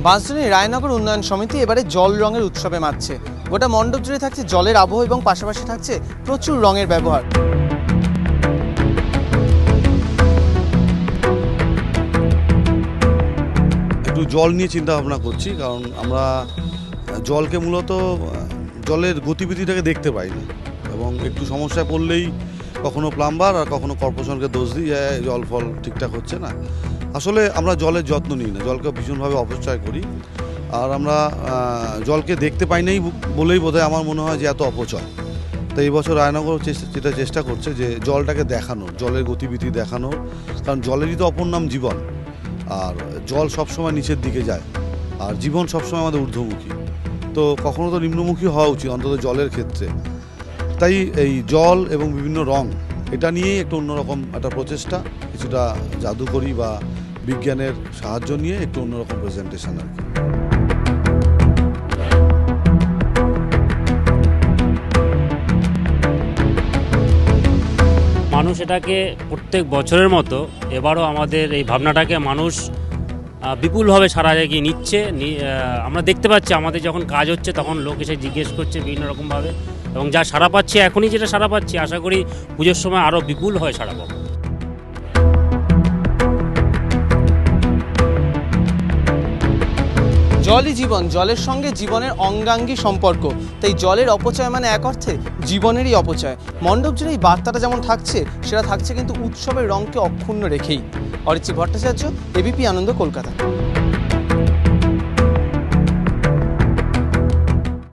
বাঁশদ্রোণী রায়নগর উন্নয়ন সমিতি এবারে জল রঙের উৎসবে মাতছে। গোটা মণ্ডপ জুড়ে থাকছে জলের আবহ এবং পাশাপাশি থাকছে প্রচুর রঙের ব্যবহার। একটু জল নিয়ে চিন্তা ভাবনা করছি, কারণ আমরা জলকে মূলত জলের গতিবিধিটাকে দেখতে পাই না এবং একটু সমস্যায় পড়লেই কখনো প্লাম্বার আর কখনো কর্পোরেশনকে দোষ দিই যে জল ফল ঠিকঠাক হচ্ছে না। আসলে আমরা জলের যত্ন নিই না, জলকে ভীষণভাবে অপচয় করি। আর আমরা জলকে দেখতে পাই নাই বলেই বোধহয় আমার মনে হয় যে এত অপচয়। তো এই বছর রায়নগর যেটা চেষ্টা করছে যে জলটাকে দেখানোর, জলের গতিবিধি দেখানোর, কারণ জলেরই তো অপর নাম জীবন। আর জল সবসময় নিচের দিকে যায় আর জীবন সবসময় আমাদের ঊর্ধ্বমুখী, তো কখনো তো নিম্নমুখী হওয়া উচিত অন্তত জলের ক্ষেত্রে। তাই এই জল এবং বিভিন্ন রং এটা নিয়েই একটু অন্যরকম একটা প্রচেষ্টা, কিছুটা জাদুকরি বা বিজ্ঞানের সাহায্য নিয়ে একটু অন্যরকম প্রেজেন্টেশন আর কি। মানুষ এটাকে প্রত্যেক বছরের মতো এবারও আমাদের এই ভাবনাটাকে মানুষ বিপুলভাবে সারা জায়গায় নিচ্ছে। আমরা দেখতে পাচ্ছি আমাদের যখন কাজ হচ্ছে তখন লোক এসে জিজ্ঞেস করছে বিভিন্ন রকমভাবে, এবং যা সাড়া পাচ্ছি এখনই যেটা সাড়া পাচ্ছি, আশা করি পুজোর সময় আরও বিপুল হয় সাড়া পাবো। জলই জীবন, জলের সঙ্গে জীবনের অঙ্গাঙ্গী সম্পর্ক। তাই জলের অপচয় মানে এক অর্থে জীবনেরই অপচয়। মণ্ডপ জুড়ে এই বার্তাটা যেমন থাকছে, সেটা থাকছে কিন্তু উৎসবের রঙকে অক্ষুণ্ণ রেখেই। অরিত্রিক ভট্টাচার্য, এবিপি আনন্দ, কলকাতা।